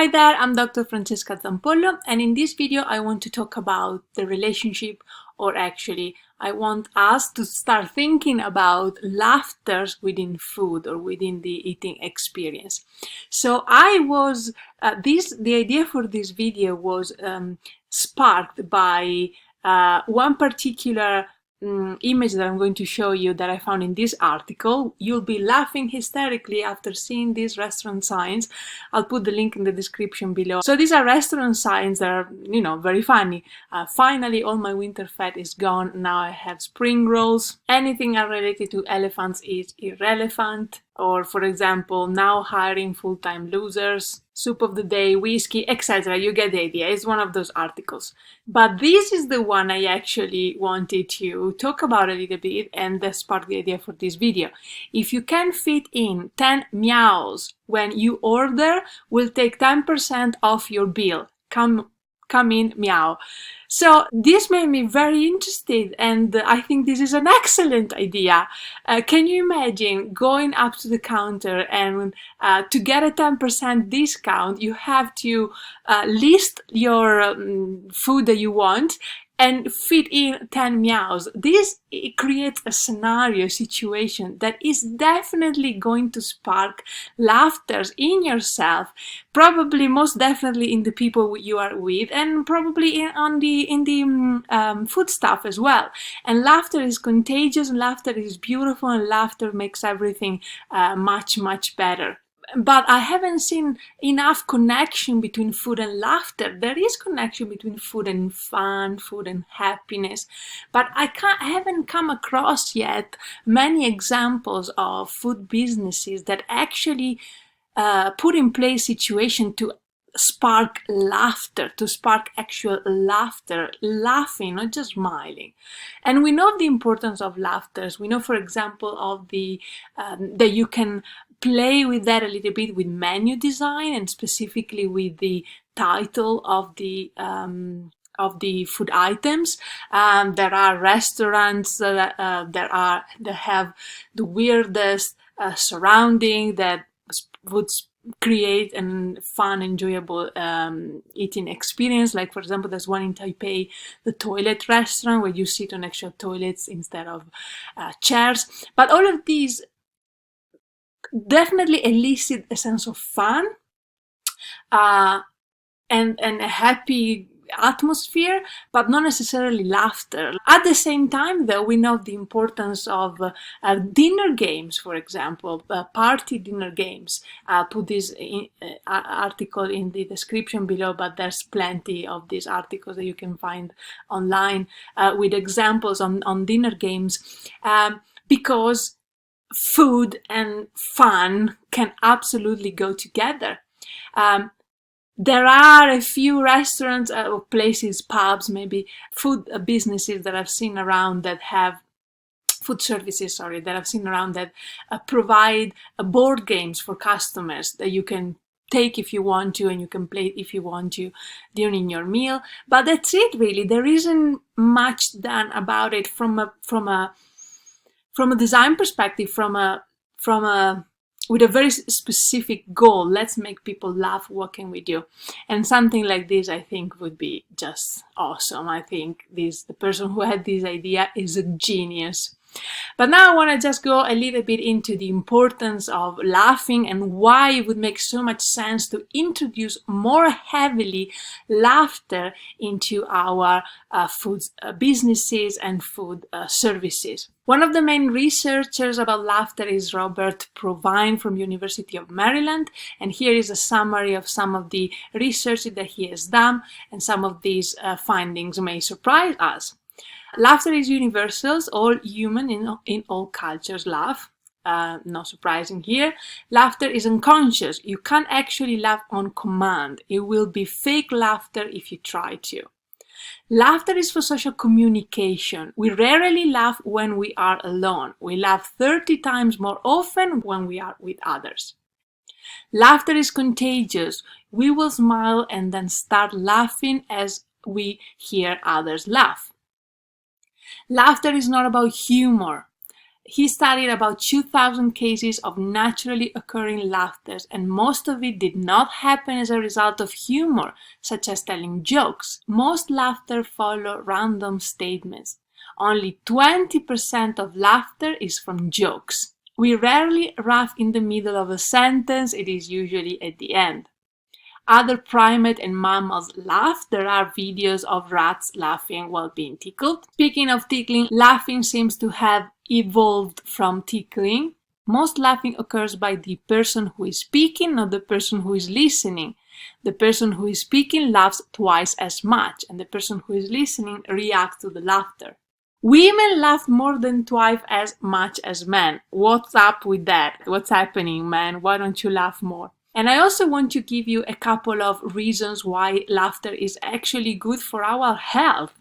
Hi there, I'm Dr. Francesca Zampollo, and in this video I want to talk about the relationship, or actually I want us to start thinking about laughter within food or within the eating experience. So the idea for this video was sparked by one particular image that I'm going to show you that I found in this article. You'll be laughing hysterically after seeing these restaurant signs. I'll put the link in the description below. So these are restaurant signs that are, very funny. Finally, all my winter fat is gone. Now I have spring rolls. Anything related to elephants is irrelevant. Or, for example, now hiring full-time losers, soup of the day, whiskey, etc. You get the idea. It's one of those articles. But this is the one I actually wanted to talk about a little bit, and that sparked the idea for this video. If you can fit in 10 meows when you order, we'll take 10% off your bill. Come in, meow. So this made me very interested, and I think this is an excellent idea. Can you imagine going up to the counter and to get a 10% discount, you have to list your food that you want and fit in 10 meows. This creates a scenario, situation that is definitely going to spark laughter in yourself, probably most definitely in the people you are with, and probably in the food stuff as well. And laughter is contagious, and laughter is beautiful, and laughter makes everything much better. But I haven't seen enough connection between food and laughter. There is connection between food and fun, food and happiness, but I haven't come across yet many examples of food businesses that actually put in place situation to spark laughter, to spark actual laughter, laughing, not just smiling. And we know the importance of laughter. We know, for example, of the that you can play with that a little bit with menu design, and specifically with the title of the food items. There are restaurants that have the weirdest surrounding that would create a fun, enjoyable eating experience. Like, for example, there's one in Taipei, the toilet restaurant, where you sit on actual toilets instead of chairs. But all of these definitely elicit a sense of fun and a happy atmosphere, but not necessarily laughter. At the same time, though, we know the importance of dinner games, for example, party dinner games. I'll put this article in the description below, but there's plenty of these articles that you can find online with examples on dinner games, because food and fun can absolutely go together. There are a few restaurants or places, pubs, maybe food businesses that I've seen around that have food services, that I've seen around that provide board games for customers that you can take if you want to, and you can play if you want to during your meal. But that's it, really. There isn't much done about it from a design perspective, with a very specific goal. Let's make people laugh. What can we do? And something like this, I think, would be just awesome. I think the person who had this idea is a genius. But now I want to just go a little bit into the importance of laughing and why it would make so much sense to introduce more heavily laughter into our food businesses and food services. One of the main researchers about laughter is Robert Provine from University of Maryland, and here is a summary of some of the research that he has done, and some of these findings may surprise us. Laughter is universal. All human in all cultures laugh. Not surprising here. Laughter is unconscious. You can't actually laugh on command. It will be fake laughter if you try to. Laughter is for social communication. We rarely laugh when we are alone. We laugh 30 times more often when we are with others. Laughter is contagious. We will smile and then start laughing as we hear others laugh. Laughter is not about humor. He studied about 2,000 cases of naturally occurring laughter, and most of it did not happen as a result of humor, such as telling jokes. Most laughter follow random statements. Only 20% of laughter is from jokes. We rarely laugh in the middle of a sentence, it is usually at the end. Other primate and mammals laugh. There are videos of rats laughing while being tickled. Speaking of tickling, laughing seems to have evolved from tickling. Most laughing occurs by the person who is speaking, not the person who is listening. The person who is speaking laughs twice as much, and the person who is listening reacts to the laughter. Women laugh more than twice as much as men. What's up with that? What's happening, man? Why don't you laugh more? And I also want to give you a couple of reasons why laughter is actually good for our health.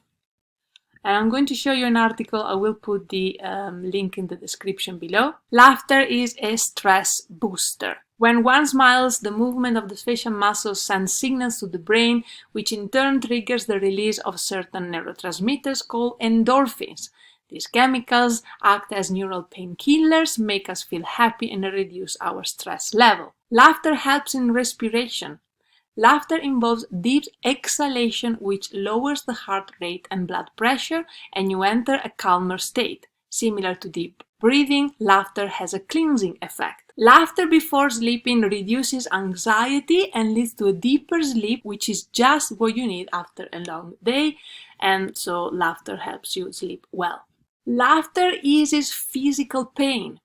And I'm going to show you an article. I will put the link in the description below. Laughter is a stress booster. When one smiles, the movement of the facial muscles sends signals to the brain, which in turn triggers the release of certain neurotransmitters called endorphins. These chemicals act as neural painkillers, make us feel happy, and reduce our stress level. Laughter helps in respiration. Laughter involves deep exhalation, which lowers the heart rate and blood pressure, and you enter a calmer state. Similar to deep breathing, laughter has a cleansing effect. Laughter before sleeping reduces anxiety and leads to a deeper sleep, which is just what you need after a long day, and so laughter helps you sleep well. Laughter eases physical pain.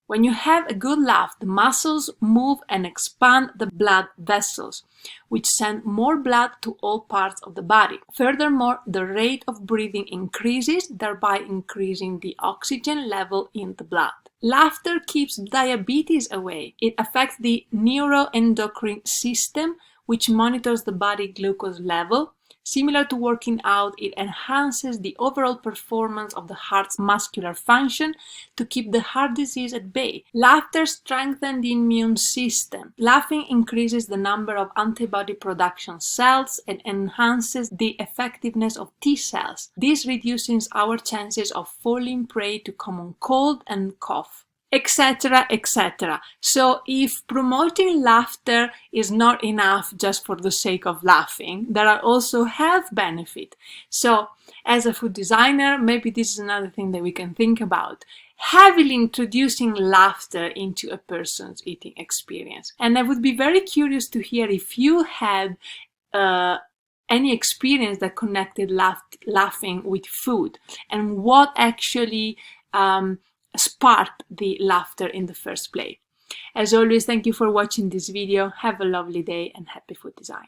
When you have a good laugh, the muscles move and expand the blood vessels, which send more blood to all parts of the body. Furthermore, the rate of breathing increases, thereby increasing the oxygen level in the blood. Laughter keeps diabetes away. It affects the neuroendocrine system, which monitors the body glucose level. Similar to working out, it enhances the overall performance of the heart's muscular function to keep the heart disease at bay. Laughter strengthens the immune system. Laughing increases the number of antibody production cells and enhances the effectiveness of T cells. This reduces our chances of falling prey to common cold and cough, etc., etc. So if promoting laughter is not enough just for the sake of laughing, there are also health benefits. So as a food designer, maybe this is another thing that we can think about. Heavily introducing laughter into a person's eating experience. And I would be very curious to hear if you had any experience that connected laughing with food, and what actually sparked the laughter in the first place. As always, thank you for watching this video. Have a lovely day and happy food design.